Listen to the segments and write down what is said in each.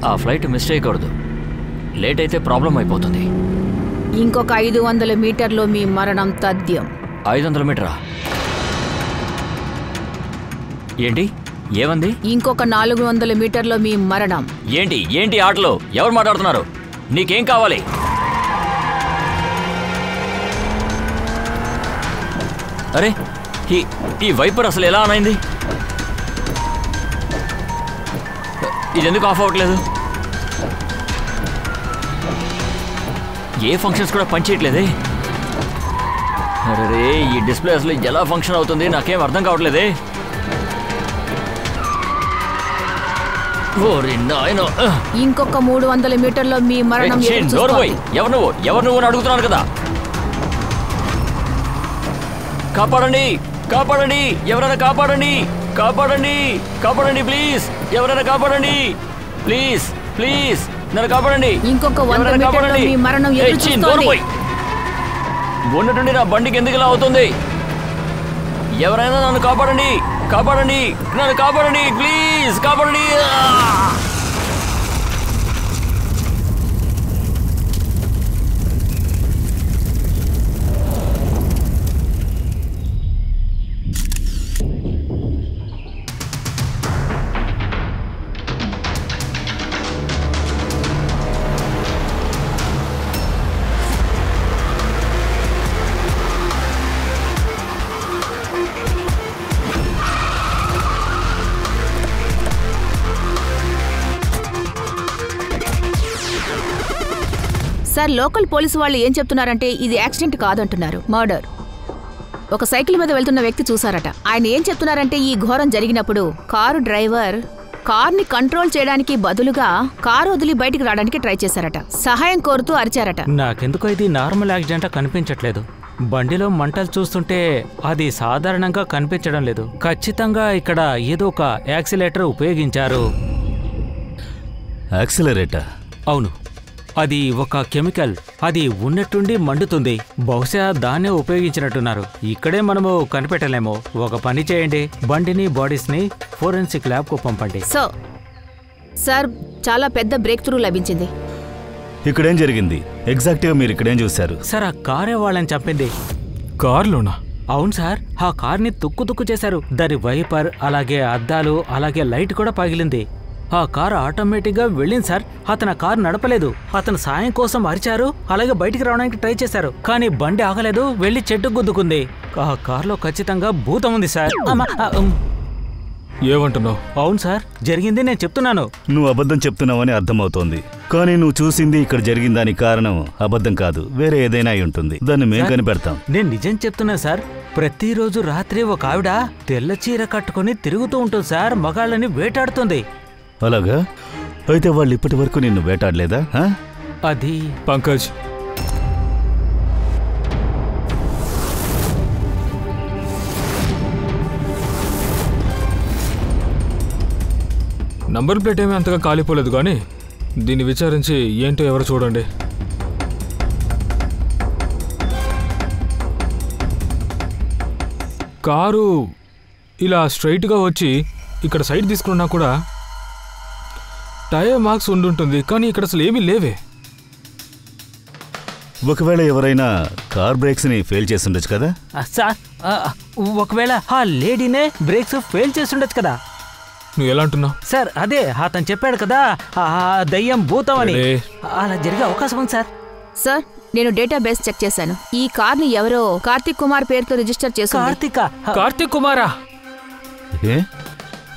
ఆ flight miss చేయకూడదు. Late అయితే ప్రాబ్లం అయిపోతుంది. ఇంకొక 500 మీటర్లో మీ మరణం తథ్యం. 500 మీటరా? ఏంటి ఏమంది? ఇంకొక 400 మీటర్లో మీ మరణం. ఏంటి ఏంటి ఆటలో? ఎవరు మాట్లాడుతున్నారు? నీకేం కావాలి? అరే ఈ వైపర్ అసలు ఎలా ఆన్ అయింది? ఇది ఎందుకు ఆఫ్ అవ్వట్లేదు? ఏ ఫంక్షన్స్ కూడా పనిచేయట్లేదే. అరే ఈ డిస్ప్లే అసలు ఎలా ఫంక్షన్ అవుతుంది నాకేం అర్థం కావట్లేదే. ఇంకొక 300 మీటర్లో మీ మరణం. ఎవరు నువ్వు అని అడుగుతున్నాను కదా. కాపాడండి కాపాడండి, ఎవరైనా కాపాడండి కాపాడండి కాపాడండి ప్లీజ్, ఎవరైనా కాపాడండి ప్లీజ్ ప్లీజ్, నన్ను కాపాడండి. ఇంకొక 100 మీటర్లో మీ మరణం. ఉన్నట్టుండి నా బండికి ఎందుకు ఇలా అవుతుంది? ఎవరైనా నన్ను కాపాడండి కాపాడండి, నన్ను కాపాడండి ప్లీజ్, కాపాడండి. సార్, లోకల్ పోలీసు వాళ్ళు ఏం చెప్తున్నారంటే ఇది యాక్సిడెంట్ కాదంటున్నారు, మర్డర్. ఒక సైకిల్ మీద వెళ్తున్న వ్యక్తి చూసారట. ఆయన ఏం చెప్తున్నారంటే ఈ ఘోరం జరిగినప్పుడు కారు డ్రైవర్ కార్ని కంట్రోల్ చేయడానికి బదులుగా కారు వదిలి బయటికి రావడానికి ట్రై చేశారట. సహాయం కోరుతూ అరిచారట. నాకెందుకో ఇది నార్మల్ యాక్సిడెంట్ కనిపించట్లేదు. బండిలో మంటలు చూస్తుంటే అది సాధారణంగా కనిపించడం లేదు. ఖచ్చితంగా ఇక్కడ ఏదో ఒక యాక్సిలేటర్ ఉపయోగించారు. యాక్సిలరేటర్? అవును, అది ఒక కెమికల్. అది ఉన్నట్టుండి మండుతుంది. బహుశా దాన్నే ఉపయోగించినట్టున్నారు. ఇక్కడే మనము కనిపెట్టలేము. ఒక పని చేయండి, బండిని బాడీస్ని ఫోరెన్సిక్ ల్యాబ్ కు పంపండి. సార్, చాలా పెద్ద బ్రేక్ త్రూ లభించింది. ఇక్కడేం జరిగింది ఎగ్జాక్ట్ గా? మీరు ఇక్కడేం చూశారు? సార్, ఆ కారే వాళ్ళని చంపింది. కార్లోనా? అవును సార్, ఆ కార్ని తుక్కు చేశారు. దాని వైపర్, అలాగే అద్దాలు, అలాగే లైట్ కూడా పగిలింది. ఆ కారు ఆటోమేటిక్గా వెళ్ళింది సార్. అతను ఆ కారు నడపలేదు. అతను సాయం కోసం అరిచారు, అలాగే బయటికి రావడానికి ట్రై చేశారు. కానీ బండి ఆగలేదు, వెళ్ళి చెట్టుకు గుద్దుకుంది. ఆ కారులో ఖచ్చితంగా భూతం ఉంది సార్. ఏమంటున్నావు? అవును సార్, జరిగింది నేను చెప్తున్నాను. నువ్వు అబద్ధం చెప్తున్నావని అర్థమవుతోంది. కానీ నువ్వు చూసింది ఇక్కడ జరిగిందానికి కారణం అబద్ధం కాదు, వేరే ఏదైనా అయి ఉంటుంది. దాన్ని మేము కనిపెడతాం. నేను నిజం చెప్తున్నా సార్. ప్రతిరోజు రాత్రి ఒక ఆవిడ తెల్ల చీర కట్టుకుని తిరుగుతూ ఉంటుంది సార్. మగాళ్ళని వేటాడుతుంది. అలాగా? అయితే వాళ్ళు ఇప్పటి వరకు నిన్ను వేటాడలేదా? అది పంకజ్, నంబర్ ప్లేట్ ఏమీ అంతగా కాలిపోలేదు, కానీ దీన్ని విచారించి ఏంటో ఎవరు చూడండి. కారు ఇలా స్ట్రైట్గా వచ్చి ఇక్కడ సైడ్ తీసుకున్నా కూడా టైర్ మార్క్స్ ఉండుంటుంది, కానీ ఇక్కడ అసలు ఏమీ లేవే. ఒకవేళ ఎవరైనా కార్ బ్రేక్స్ ని ఫెయిల్ చేసి ఉండొచ్చు కదా సార్. ఒకవేళ ఆ లేడీనే బ్రేక్స్ ఫెయిల్ చేసి ఉండొచ్చు కదా. నువ్వు ఎలా అంటున్నావు? సార్, అదే అతను చెప్పాడు కదా, దయ్యం భూతం అని. అలా జరిగే అవకాశం ఉంది సార్. సార్, నేను డేటాబేస్ చెక్ చేశాను. ఈ కార్ని ఎవరో కార్తిక్ కుమార్ పేరుతో రిజిస్టర్ చేశారు. కార్తిక్ కుమారా?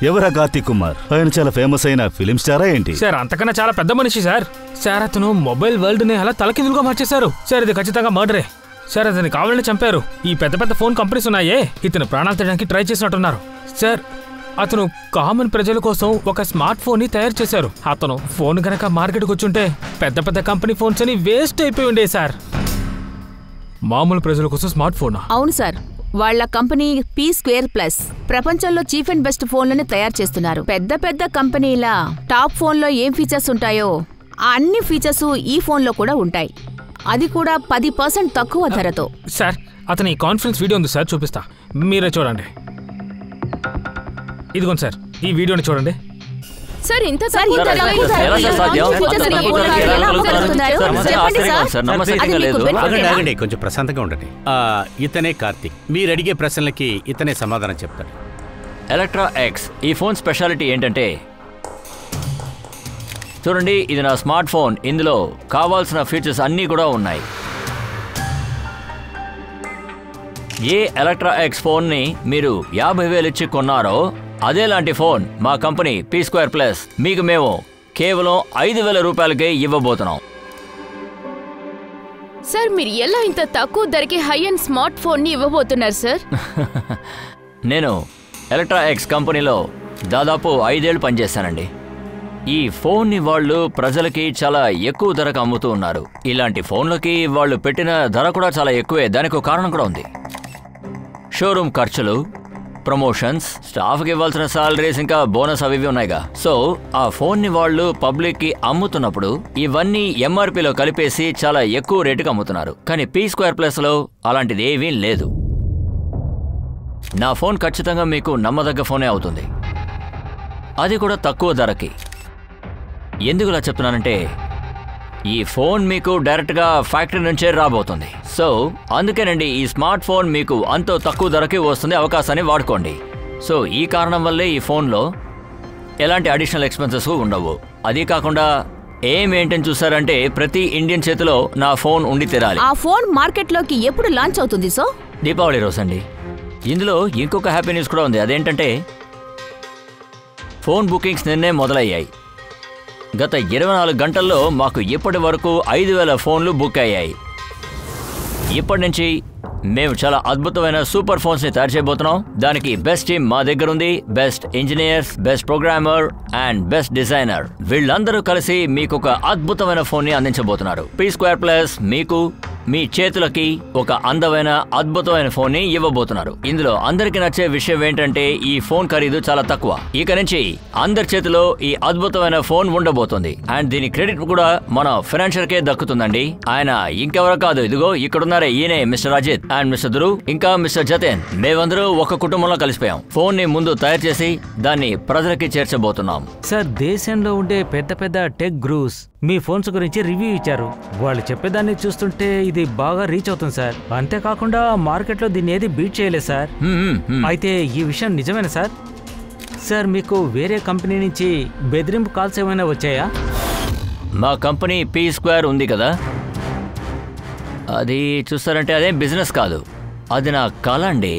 ఎవరా కార్తిక్ కుమార్? ఆయన చాలా ఫేమస్ అయిన ఫిలిం స్టారా ఏంటి? సార్, అంతకన్నా చాలా పెద్ద మనిషి సార్. సార్, అతను మొబైల్ వరల్డ్ ని అలా తలకిందులుగా మార్చేశారు సార్. ఇది ఖచ్చితంగా మర్డరే సార్. అతన్ని కావాలని చంపారు. ఈ పెద్ద పెద్ద ఫోన్ కంపెనీస్ ఉన్నాయే, ఇతను ప్రాణాలు తీయడానికి ట్రై చేసినట్టున్నారు సార్. అతను కామన్ ప్రజల కోసం ఒక స్మార్ట్ ఫోన్ ని తయారు చేశారు. అతను ఫోన్ కనుక మార్కెట్కి వచ్చుంటే పెద్ద పెద్ద కంపెనీ ఫోన్స్ అని వేస్ట్ అయిపోయి ఉండే సార్. మామూలు ప్రజల కోసం స్మార్ట్ ఫోనా? అవును సార్. వాళ్ళ కంపెనీ P2+ ప్రపంచంలో చీఫ్ అండ్ బెస్ట్ ఫోన్లని తయారు చేస్తున్నారు. పెద్ద పెద్ద కంపెనీల టాప్ ఫోన్లో ఏం ఫీచర్స్ ఉంటాయో అన్ని ఫీచర్స్ ఈ ఫోన్లో కూడా ఉంటాయి. అది కూడా 10% తక్కువ ధరతో. సార్, అతని కాన్ఫరెన్స్ వీడియో ఉంది సార్, చూపిస్తా, మీరే చూడండి. ఇదిగోండి సార్, ఈ వీడియోని చూడండి. సార్ ఇంత సార్, తక్కువ ఇంత ధరలో తక్కువ ఈ ధరలో ఎలా సార్ సాధ్యం? లాంచ్ ఫీచర్స్ అంత అన్ని తక్కువ ఎలా ధరకి ఎలా అమ్ముతున్నారు? అమ్ముతున్నారు? సార్, చెప్పండి ఆశ్చర్యంగా సార్. ఉంది సార్. అది నమ్మశక్యంగా మీకు లేదు. benefit ఆగండి ఏనా? ఆగండి కొంచెం ప్రశాంతంగా ఉండండి. ఇతనే కార్తీక్. మీరు అడిగే ప్రశ్నలకి ఇతనే సమాధానం చెప్తాడు. ఎలక్ట్రా ఎక్స్ ఈ ఫోన్ స్పెషాలిటీ ఏంటంటే చూడండి, ఇది నా స్మార్ట్ ఫోన్. ఇందులో కావాల్సిన ఫీచర్స్ అన్నీ కూడా ఉన్నాయి. ఏ ఎలక్ట్రా ఎక్స్ ఫోన్ని మీరు 50,000 ఇచ్చి కొన్నారో అదేలాంటి ఫోన్ మా కంపెనీ P2+ మీకు మేము కేవలం 5,000 రూపాయలకే ఇవ్వబోతున్నాం. సార్ మీరు ఎలా ఇంత తక్కువ ధరకి హై అండ్ స్మార్ట్ ఫోన్ ని ఇవ్వబోతున్నారు సార్? నేను ఎలక్ట్రా ఎక్స్ కంపెనీలో దాదాపు 5 ఏళ్ళు పనిచేశానండి. ఈ ఫోన్ని వాళ్ళు ప్రజలకి చాలా ఎక్కువ ధరకు అమ్ముతూ ఉన్నారు. ఇలాంటి ఫోన్లకి వాళ్ళు పెట్టిన ధర కూడా చాలా ఎక్కువే. దానికి ఒక కారణం కూడా ఉంది. షోరూమ్ ఖర్చులు, ప్రమోషన్స్, స్టాఫ్కి ఇవ్వాల్సిన సాలరీస్, ఇంకా బోనస్ అవి ఉన్నాయిగా. సో ఆ ఫోన్ని వాళ్ళు పబ్లిక్కి అమ్ముతున్నప్పుడు ఇవన్నీ ఎంఆర్పీలో కలిపేసి చాలా ఎక్కువ రేటుకి అమ్ముతున్నారు. కానీ P2+లో అలాంటిది ఏమీ లేదు. నా ఫోన్ ఖచ్చితంగా మీకు నమ్మదగ్గ ఫోనే అవుతుంది, అది కూడా తక్కువ ధరకి. ఎందుకు ఇలా చెప్తున్నానంటే ఈ ఫోన్ మీకు డైరెక్ట్గా ఫ్యాక్టరీ నుంచే రాబోతుంది. సో అందుకేనండి ఈ స్మార్ట్ ఫోన్ మీకు అంత తక్కువ ధరకి వస్తుంది. అవకాశాన్ని వాడుకోండి. సో ఈ కారణం వల్లే ఈ ఫోన్లో ఎలాంటి అడిషనల్ ఎక్స్పెన్సెస్ ఉండవు. అది కాకుండా ఏంటని చూసారంటే ప్రతి ఇండియన్ చేతిలో నా ఫోన్ ఉండి తీరాలి. ఆ ఫోన్ మార్కెట్లోకి ఎప్పుడు లాంచ్ అవుతుంది సో? దీపావళి రోజు అండి. ఇందులో ఇంకొక హ్యాపీ న్యూస్ కూడా ఉంది. అదేంటంటే ఫోన్ బుకింగ్స్ నిన్నే మొదలయ్యాయి. గత 24 గంటల్లో మాకు ఇప్పటి వరకు 5,000 ఫోన్లు బుక్ అయ్యాయి. ఇప్పటి నుంచి మేము చాలా అద్భుతమైన సూపర్ ఫోన్స్ని తయారు చేయబోతున్నాం. దానికి బెస్ట్ టీమ్ మా దగ్గర ఉంది. Best engineers, best programmer and best designer, వీళ్ళందరూ కలిసి మీకు ఒక అద్భుతమైన ఫోన్ని అందించబోతున్నారు. P2+ మీకు మీ చేతులకి ఒక అందమైన అద్భుతమైన ఫోన్ ని ఇవ్వబోతున్నారు. ఇందులో అందరికి నచ్చే విషయం ఏంటంటే ఈ ఫోన్ ఖరీదు చాలా తక్కువ. ఇక నుంచి అందరి చేతిలో ఈ అద్భుతమైన ఫోన్ ఉండబోతుంది. అండ్ దీని క్రెడిట్ కూడా మన ఫైనాన్షియర్ కే దక్కుతుందండి. ఆయన ఇంకెవరో కాదు, ఇదిగో ఇక్కడున్నారే ఈయనే mister Ajit and mister Dhruv ఇంకా మిస్టర్ జతేన్. మేమందరూ ఒక కుటుంబంలో కలిసిపోయాం. ఫోన్ ని ముందు తయారు చేసి దాన్ని ప్రజలకి చేర్చబోతున్నాం. సార్, దేశంలో ఉండే పెద్ద పెద్ద టెక్ గ్రూస్ మీ ఫోన్స్ గురించి రివ్యూ ఇచ్చారు. వాళ్ళు చెప్పేదాన్ని చూస్తుంటే ఇది బాగా రీచ్ అవుతుంది సార్. అంతేకాకుండా మార్కెట్లో దీన్ని ఏది బీట్ చేయలేదు సార్. అయితే ఈ విషయం నిజమేనా సార్? సార్, మీకు వేరే కంపెనీ నుంచి బెదిరింపు కాల్స్ ఏమైనా వచ్చాయా? మా కంపెనీ P2 ఉంది కదా, అది చూస్తారంటే అదేం బిజినెస్ కాదు, అది నా కళ అండి.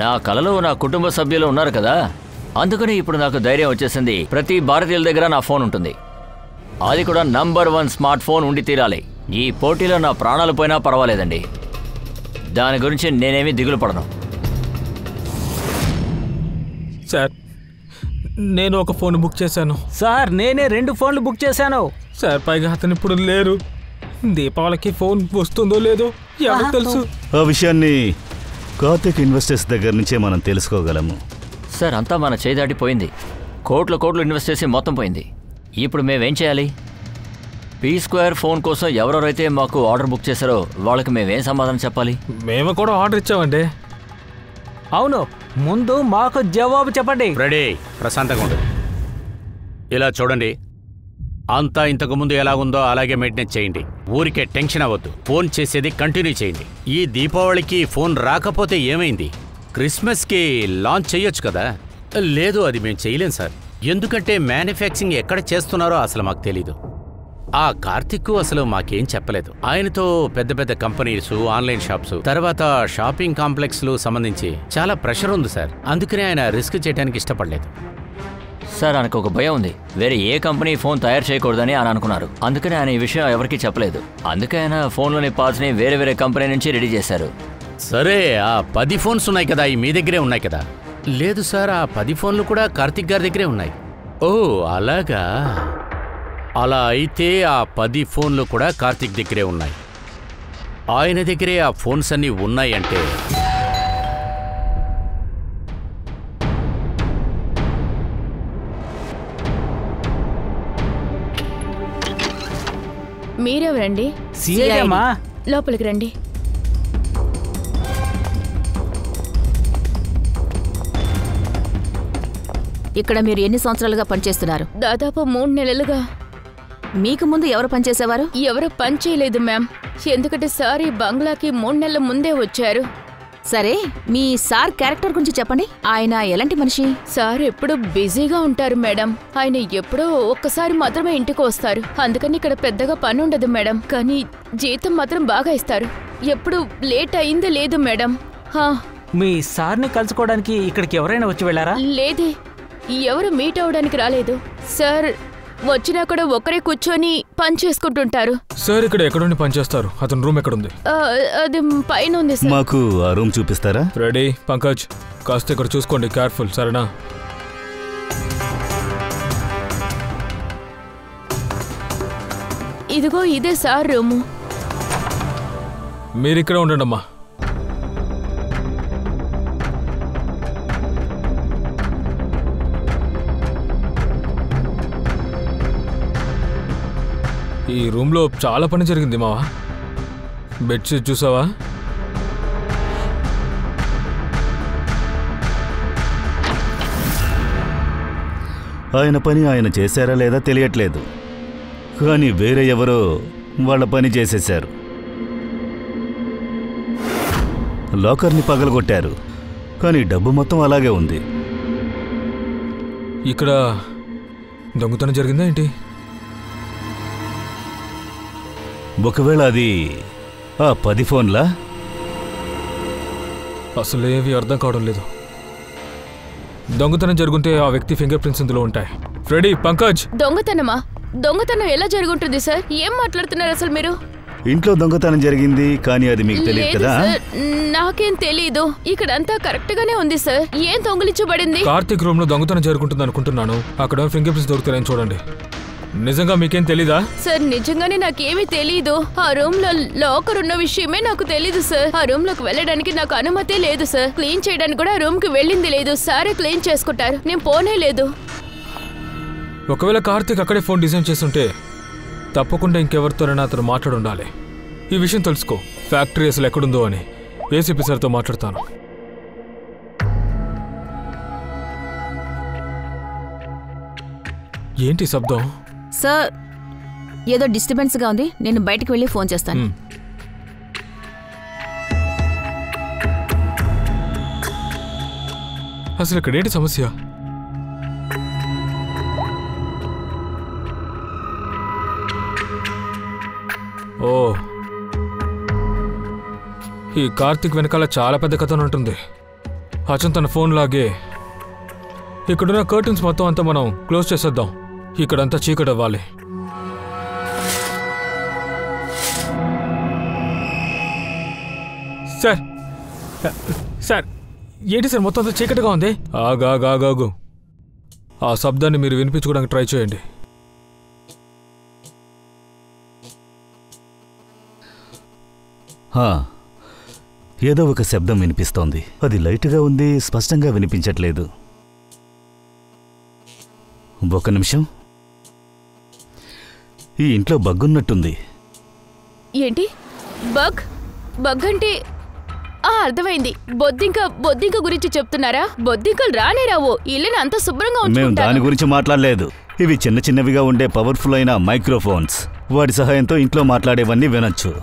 నా కళలో నా కుటుంబ సభ్యులు ఉన్నారు కదా, అందుకని ఇప్పుడు నాకు ధైర్యం వచ్చేసింది. ప్రతి భారతీయుల దగ్గర నా ఫోన్ ఉంటుంది. అది కూడా నంబర్ 1 స్మార్ట్ ఫోన్ ఉండి తీరాలి. ఈ పోటీలో నా ప్రాణాలు పోయినా పర్వాలేదండి. దాని గురించి నేనేమీ దిగులు పడను. సార్, నేను ఒక ఫోన్ బుక్ చేశాను. సార్, నేనే 2 ఫోన్లు బుక్ చేశాను. సార్, పైగా అతను ఇప్పుడు లేరు. దీపావళికి ఫోన్ వస్తుందో లేదో ఎవరికి తెలుసు? ఆ విషయాన్ని కార్తిక్ ఇన్వెస్టర్స్ దగ్గర నుంచే మనం తెలుసుకోగలము. సార్, అంతా మన చేయి దాటిపోయింది. కోట్లు ఇన్వెస్ట్ చేసి మొత్తం పోయింది. ఇప్పుడు మేమేం చేయాలి? P2 ఫోన్ కోసం ఎవరెవరైతే మాకు ఆర్డర్ బుక్ చేశారో వాళ్ళకి మేమేం సమాధానం చెప్పాలి? మేము కూడా ఆర్డర్ ఇచ్చామండి. అవును, ముందు మాకు జవాబు చెప్పండి. రెడీ, ప్రశాంతంగా ఉండదు. ఇలా చూడండి, అంతా ఇంతకుముందు ఎలా ఉందో అలాగే మెయింటెనెన్స్ చేయండి. ఊరికే టెన్షన్ అవ్వద్దు. ఫోన్ చేసేది కంటిన్యూ చేయండి. ఈ దీపావళికి ఫోన్ రాకపోతే ఏమైంది? క్రిస్మస్కి లాంచ్ చేయొచ్చు కదా. లేదు, అది మేము చేయలేం సార్. ఎందుకంటే మ్యానుఫ్యాక్చరింగ్ ఎక్కడ చేస్తున్నారో అసలు మాకు తెలీదు. ఆ కార్తిక్ అసలు మాకేం చెప్పలేదు. ఆయనతో పెద్ద పెద్ద కంపెనీస్, ఆన్లైన్ షాప్స్, తర్వాత షాపింగ్ కాంప్లెక్స్లు సంబంధించి చాలా ప్రెషర్ ఉంది సార్. అందుకనే ఆయన రిస్క్ చేయడానికి ఇష్టపడలేదు. సార్, ఆయనకు ఒక భయం ఉంది. వేరే ఏ కంపెనీ ఫోన్ తయారు చేయకూడదని ఆయన అనుకున్నారు. అందుకని ఆయన ఈ విషయం ఎవరికీ చెప్పలేదు. అందుకే ఆయన ఫోన్లోని పార్ట్స్ని వేరే కంపెనీ నుంచి రెడీ చేశారు. సరే, ఆ 10 ఫోన్స్ ఉన్నాయి కదా, మీ దగ్గరే ఉన్నాయి కదా? లేదు సార్, ఆ 10 ఫోన్లు కూడా కార్తిక్ గారి దగ్గరే ఉన్నాయి. ఓ అలాగా. అలా అయితే ఆ 10 ఫోన్లు కూడా కార్తిక్ దగ్గరే ఉన్నాయి. ఆయన దగ్గరే ఆ ఫోన్స్ అన్నీ ఉన్నాయంటే మీరెవరండి? సిఐడమ్మా. లోపలికి రండి. ఇక్కడ మీరు ఎన్ని సంవత్సరాలుగా పనిచేస్తున్నారు? దాదాపు 3 నెలలుగా. మీకు ముందు ఎవరు పనిచేసేవారు? ఎవరు పని చేయలేదు మ్యామ్. ఎందుకంటే సార్ ఈ బంగ్లాకి 3 నెలల ముందే వచ్చారు. సరే, మీ సార్ క్యారెక్టర్ గురించి చెప్పండి. ఆయన ఎలాంటి మనిషి? సార్ ఎప్పుడూ బిజీగా ఉంటారు మేడం. ఆయన ఎప్పుడో ఒక్కసారి మాత్రమే ఇంటికి వస్తారు. అందుకని ఇక్కడ పెద్దగా పని ఉండదు మేడం. కానీ జీతం మాత్రం బాగా ఇస్తారు. ఎప్పుడు లేట్ అయింది లేదు మేడం. మీ సార్ని కలుసుకోవడానికి ఇక్కడికి ఎవరైనా వచ్చి వెళ్ళారా? లేదే, ఎవరు మీట్ అవడానికి రాలేదు. సార్ వచ్చినా కూడా ఒకరే కూర్చొని పని చేసుకుంటుంటారు. సార్ ఇక్కడ ఎక్కడుండి పని చేస్తారు? అతని రూమ్ ఎక్కడుంది? అది పైన ఉంది సార్. మాకు ఆ రూమ్ చూపిస్తారా? రెడీ పంకజ్, కాస్త ఇక్కడ చూసుకోండి, కేర్ఫుల్, సరేనా? ఇదిగో ఇదే సార్ రూము. మీరు ఇక్కడ ఉండండి అమ్మా. ఈ రూమ్లో చాలా పని జరిగింది మావా. బెడ్షీట్ చూసావా? ఆయన పని ఆయన చేశారా లేదా తెలియట్లేదు, కానీ వేరే ఎవరో వాళ్ళ పని చేసేశారు. లాకర్ని పగలగొట్టారు, కానీ డబ్బు మొత్తం అలాగే ఉంది. ఇక్కడ దొంగతనం జరిగిందా ఏంటి? ఒకవేళ అది ఆ 10 ఫోన్లా? అసలు ఏవి అర్థం కావడం లేదు. దొంగతనం జరుగుంటే ఆ వ్యక్తి ఫింగర్ ప్రింట్స్ ఇందులో ఉంటాయి. రెడీ పంకజ్. దొంగతనమా? దొంగతనం ఎలా జరుగుంటుంది సార్? ఏం మాట్లాడుతున్నారు అసలు మీరు? ఇంట్లో దొంగతనం జరిగింది, కానీ అది మీకు తెలియదు కదా? నాకేం తెలీదు. ఇక్కడంతా కరెక్ట్ గానే ఉంది సార్. ఏం దొంగిలించబడింది? కార్తిక్ రూమ్ లో దొంగతనం జరుగుతుంది అనుకుంటున్నాను. అక్కడ ఫింగర్ ప్రింట్స్ దొరుకుతాయని చూడండి. నిజంగా మీకేం తెలీదా? సార్ నిజంగానే నాకేమీ తెలీదు. ఆ రూమ్ లో లాకర్ ఉన్న విషయమే నాకు తెలీదు సార్. ఆ రూమ్ లోకి వెళ్ళడానికి నాకు అనుమతి లేదు సార్. క్లీన్ చేయడానికి కూడా రూమ్ కి వెళ్ళింది లేదు. సారే క్లీన్ చేసుకుంటారు, నేను పోనే లేదు. ఒకవేళ కార్తిక్ అక్కడే ఫోన్ డిజైన్ చేస్తుంటే తప్పకుండా ఇంకెవరితోనైనా అతను మాట్లాడుండాలి. ఈ విషయం తెలుసుకో. ఫ్యాక్టరీ అసలు ఎక్కడుందో అని ఏసీపీ సార్తో మాట్లాడతాను. ఏంటి శబ్దం? సార్, ఏదో డిస్టర్బెన్స్గా ఉంది. నేను బయటకు వెళ్ళి ఫోన్ చేస్తాను. అసలు ఇక్కడ ఏంటి సమస్య? ఓ, ఈ కార్తిక్ వెనకాల చాలా పెద్ద కథ ఉంటుంది. అచన్ తన ఫోన్ లాగే ఇక్కడున్న కర్టన్స్ మొత్తం అంతా మనం క్లోజ్ చేసేద్దాం. ఇక్కడంతా చీకటి అవ్వాలి. సార్ సార్ ఏంటి సార్ మొత్తం అంతా చీకటిగా ఉంది? ఆగాగాగాగు. ఆ శబ్దాన్ని మీరు వినిపించుకోవడానికి ట్రై చేయండి. ఏదో ఒక శబ్దం వినిపిస్తోంది. అది లైట్గా ఉంది, స్పష్టంగా వినిపించట్లేదు. ఒక నిమిషం. ఈ ఇంట్లో బగ్గున్నట్టుంది. ఏంటి బగ్? బగ్ అంటే అర్థమైంది. బొద్దింక గురించి చెప్తున్నారా? బొద్దింకలు రానే రావు. ఇల్లుని అంత శుభ్రంగా మేము ఉంచుకుంటాను. దాని గురించి మాట్లాడలేదు. ఇవి చిన్న చిన్నవిగా ఉండే పవర్ఫుల్ అయిన మైక్రోఫోన్స్. వాటి సహాయంతో ఇంట్లో మాట్లాడేవన్నీ వినొచ్చు.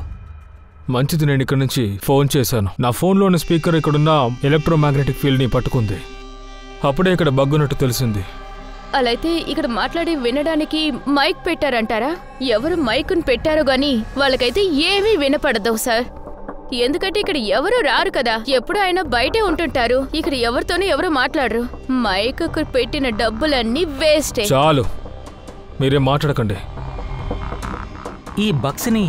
మంచిది, నేను ఇక్కడ నుంచి ఫోన్ చేశాను. నా ఫోన్లోని స్పీకర్ ఇక్కడున్న ఎలక్ట్రోమాగ్నెటిక్ ఫీల్డ్ని పట్టుకుంది. అప్పుడే ఇక్కడ బగ్గున్నట్టు తెలిసింది. అలాయితే ఇక్కడ మాట్లాడి వినడానికి మైక్ పెట్టారంటారా? ఎవరు మైకును పెట్టారో గాని వాళ్ళకైతే ఏమీ వినపడదు సార్. ఎందుకంటే ఇక్కడ ఎవరు రారు కదా, ఎప్పుడు ఆయన బయటే ఉంటుంటారు. ఇక్కడ ఎవరితోనూ ఎవరు మాట్లాడరు. మైక్ పెట్టిన డబ్బులన్నీ వేస్టే. చాలు, మీరేం మాట్లాడకండి. ఈ బగ్స్ని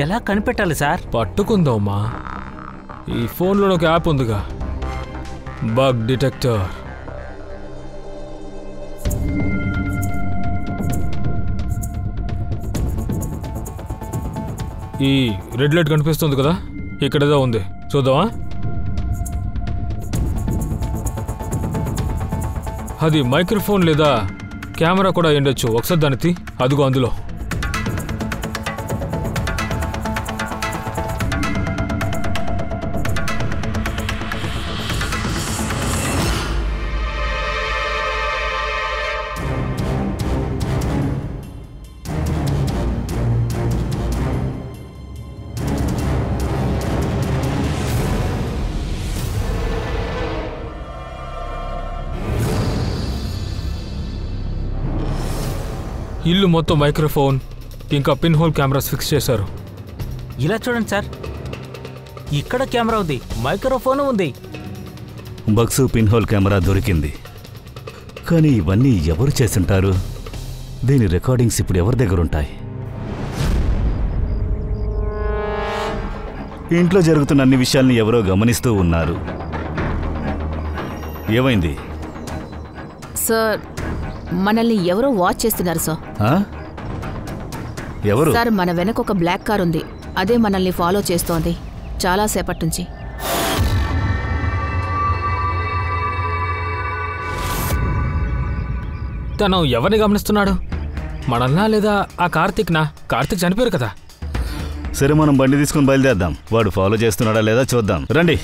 ఎలా కనిపెట్టాలి సార్? పట్టుకుందామా. ఈ ఫోన్లో ఒక యాప్ ఉందిగా, బగ్ డిటెక్టర్. ఈ రెడ్ లైట్ కనిపిస్తుంది కదా, ఇక్కడేదో ఉంది, చూద్దామా? అది మైక్రోఫోన్ లేదా కెమెరా కూడా అయ్యుండొచ్చు. ఒకసారి దాన్ని తీ. అదిగో అందులో. ఇల్లు మొత్తం మైక్రోఫోన్ ఇంకా పిన్ హోల్ కెమెరాస్ ఫిక్స్ చేశారు. ఇలా చూడండి సార్, ఇక్కడ కెమెరా ఉంది, మైక్రోఫోన్ ఉంది. బక్సు పిన్ హోల్ కెమెరా దొరికింది. కానీ ఇవన్నీ ఎవరు చేసుంటారు? దీని రికార్డింగ్స్ ఇప్పుడు ఎవరి దగ్గర ఉంటాయి? ఇంట్లో జరుగుతున్న అన్ని విషయాల్ని ఎవరో గమనిస్తూ ఉన్నారు. ఏమైంది సార్? మనల్ని ఎవరో వాచ్ చేస్తున్నారు సార్. ఎవరు? సార్, మన వెనక ఒక బ్లాక్ కార్ ఉంది, అదే మనల్ని ఫాలో చేస్తోంది చాలా సేపటి నుంచి. తను ఎవరిని గమనిస్తున్నాడు? మనల్నా లేదా ఆ కార్తీక్నా? కార్తీక్ చనిపోయారు కదా. సరే, మనం బండి తీసుకుని బయలుదేద్దాం. వాడు ఫాలో చేస్తున్నాడా లేదా చూద్దాం, రండి.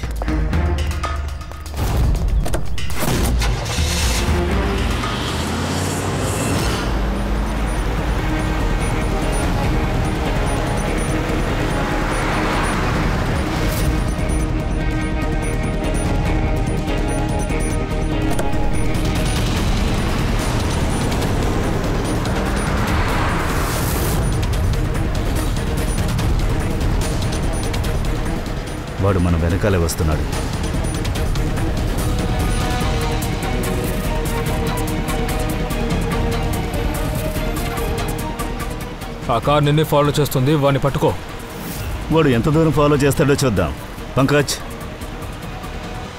వాడు మన వెనకాలే వస్తున్నాడు. ఆ కార్ నిన్నే ఫాలో చేస్తుంది, వాడిని పట్టుకో. వాడు ఎంత దూరం ఫాలో చేస్తాడో చూద్దాం. పంకజ్,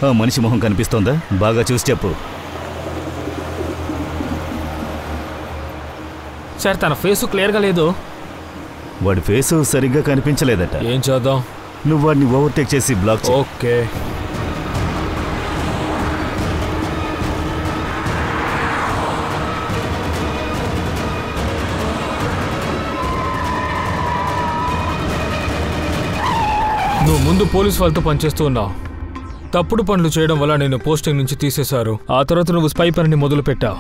ఆ మనిషి మొహం కనిపిస్తోందా? బాగా చూసి చెప్పు. సార్, తన ఫేసు క్లియర్గా లేదు. వాడి ఫేసు సరిగ్గా కనిపించలేదట. ఏం చేద్దాం? నువ్వు వాడిని ఓవర్టేక్ చేసి బ్లాక్ చేయి. ఓకే. నువ్వు ముందు పోలీస్ వాళ్ళతో పనిచేస్తూ ఉన్నావు. తప్పుడు పనులు చేయడం వల్ల నేను పోస్టింగ్ నుంచి తీసేశారు. ఆ తర్వాత నువ్వు స్పై పనిని మొదలుపెట్టావు.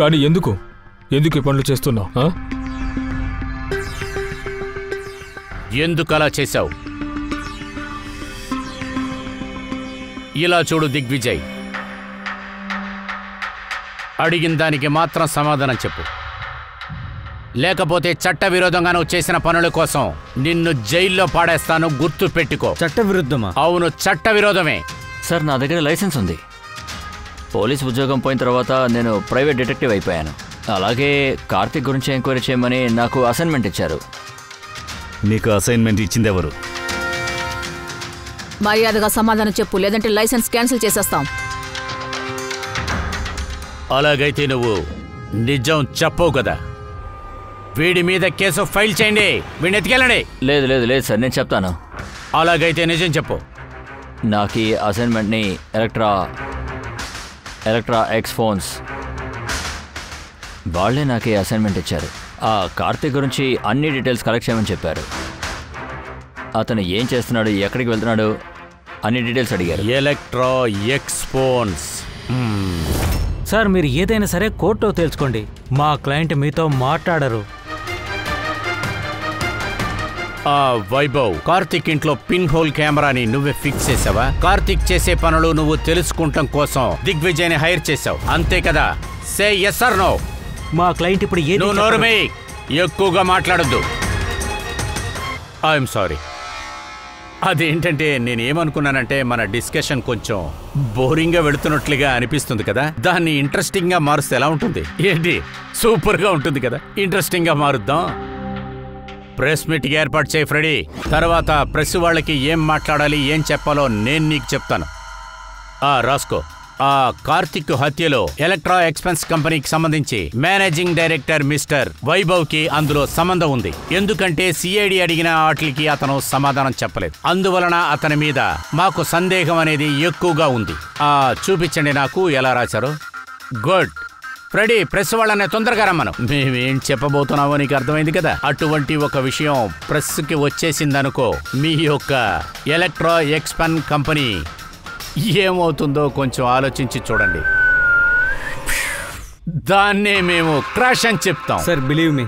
కానీ ఎందుకు ఈ పనులు చేస్తున్నావు? ఎందుకు అలా చేశావు? ఇలా చూడు దిగ్విజయ్, అడిగిన దానికి మాత్రం సమాధానం చెప్పు. లేకపోతే చట్టవిరోధంగా నువ్వు చేసిన పనుల కోసం నిన్ను జైల్లో పాడేస్తాను, గుర్తు పెట్టుకో. చట్టవిరుద్ధమా? అవును, చట్టవిరోధమే. సార్, నా దగ్గర లైసెన్స్ ఉంది. పోలీస్ ఉద్యోగం పోయిన తర్వాత నేను ప్రైవేట్ డిటెక్టివ్ అయిపోయాను. అలాగే కార్తీక్ గురించి ఎంక్వైరీ చేయమని నాకు అసైన్మెంట్ ఇచ్చారు. నీకు అసైన్మెంట్ ఇచ్చింది ఎవరు? మర్యాదగా సమాధానం చెప్పు, లేదంటే లైసెన్స్ క్యాన్సిల్ చేసేస్తాం. అలాగైతే నువ్వు నిజం చెప్పవు కదా. వీడి మీద కేసు ఫైల్ చేయండి, వీడిని ఎత్తుకెళ్ళండి. లేదు లేదు లేదు సార్, నేను చెప్తాను. అలాగైతే నిజం చెప్పు. నాకు ఈ అసైన్మెంట్ని ఎలక్ట్రా ఎక్స్ ఫోన్స్ వాళ్ళే నాకు ఈ అసైన్మెంట్ ఇచ్చారు. ఆ కార్తీక్ గురించి అన్ని డీటెయిల్స్ కలెక్ట్ చేయమని చెప్పారు. అతను ఏం చేస్తున్నాడు, ఎక్కడికి వెళ్తున్నాడు, అన్ని డీటెయిల్స్ అడిగారు. ఎలక్ట్రా ఎక్స్ ఫోన్స్. సార్, మీరు ఏదైనా సరే కోర్టులో తెలుసుకోండి. మా క్లయింట్ మీతో మాట్లాడరు. వైభవ్, కార్తీక్ ఇంట్లో పిన్ హోల్ కెమెరాని నువ్వే ఫిక్స్ చేసావా? కార్తీక్ చేసే పనులు నువ్వు తెలుసుకుంటాం కోసం దిగ్విజయ్ని హైర్ చేసావు, అంతే కదా? Say yes or no. మా క్లయింట్ ఇప్పుడు ఏది నువ్వు నోరుమే, ఎక్కువగా మాట్లాడొద్దు. I'm sorry. అదేంటంటే నేనేమనుకున్నానంటే మన డిస్కషన్ కొంచెం బోరింగ్గా వెళుతున్నట్లుగా అనిపిస్తుంది కదా. దాన్ని ఇంట్రెస్టింగ్గా మారుస్తే ఎలా ఉంటుంది? ఏంటి, సూపర్గా ఉంటుంది కదా. ఇంట్రెస్టింగ్గా మారుద్దాం. ప్రెస్ మీట్కి ఏర్పాటు చేయి ఫ్రెడీ. తర్వాత ప్రెస్ వాళ్ళకి ఏం మాట్లాడాలి, ఏం చెప్పాలో నేను నీకు చెప్తాను. రాసుకో. ఆ కార్తిక్ హత్యలో ఎలక్ట్రా ఎక్స్పెన్స్ కంపెనీకి సంబంధించి మేనేజింగ్ డైరెక్టర్ మిస్టర్ వైభవ్ కి అందులో సంబంధం ఉంది. ఎందుకంటే సిఐడి అడిగిన వాటికి అతను సమాధానం చెప్పలేదు. అందువలన అతని మీద మాకు సందేహం అనేది ఎక్కువగా ఉంది. చూపించండి నాకు ఎలా రాశారు. గుడ్. ఫ్రెడీ, ప్రెస్ వాళ్ళనే తొందరగా రమ్మను. మేమేం చెప్పబోతున్నామో నీకు అర్థమైంది కదా. అటువంటి ఒక విషయం ప్రెస్కి వచ్చేసిందనుకో, మీ యొక్క ఎలక్ట్రా ఎక్స్పెన్ కంపెనీ ఏమవుతుందో కొంచెం ఆలోచించి చూడండి. దాన్నే మేము క్రాష్ అని చెప్తాం. Sir, believe me,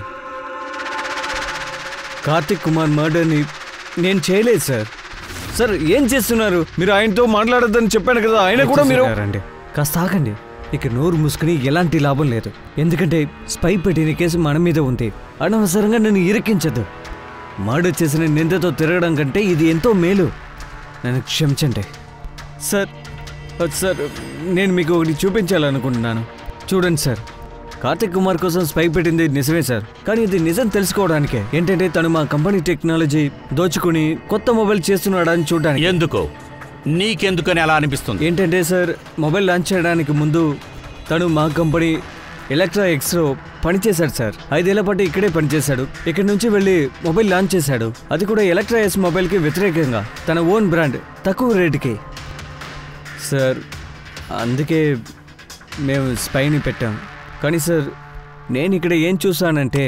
Karthik Kumar మర్డర్ని నేను చేయలేదు సార్. సార్, ఏం చేస్తున్నారు మీరు? ఆయనతో మాట్లాడొద్దని చెప్పాను కదా, ఆయన కూడా మీరు. కాస్త ఆగండి. ఇక నోరు మూసుకుని ఎలాంటి లాభం లేదు. ఎందుకంటే స్పై పెట్టిన కేసు మన మీద ఉంది. అనవసరంగా నన్ను ఇరికించదు. మర్డర్ చేసిన నిందతో తిరగడం కంటే ఇది ఎంతో మేలు. నన్ను క్షమించండి సార్. సార్ నేను మీకు ఒకటి చూపించాలనుకుంటున్నాను. చూడండి సార్, కార్తిక్ కుమార్ కోసం స్పై పెట్టింది నిజమే సార్. కానీ ఇది నిజం తెలుసుకోవడానికే. ఏంటంటే తను మా కంపెనీ టెక్నాలజీ దోచుకుని కొత్త మొబైల్ చేస్తున్నాడని చూడడానికి. ఎందుకు? నీకెందుకని అలా అనిపిస్తుంది? ఏంటంటే సార్, మొబైల్ లాంచ్ చేయడానికి ముందు తను మా కంపెనీ ఎలక్ట్రా ఎక్స్లో పనిచేశాడు సార్. 5 ఏళ్ల పాటు ఇక్కడే పనిచేశాడు. ఇక్కడి నుంచి వెళ్ళి మొబైల్ లాంచ్ చేశాడు. అది కూడా ఎలక్ట్రా ఎస్ మొబైల్కి వ్యతిరేకంగా, తన ఓన్ బ్రాండ్, తక్కువ రేటుకి సార్. అందుకే మేము స్పైని పెట్టాం. కానీ సార్, నేను ఇక్కడ ఏం చూసానంటే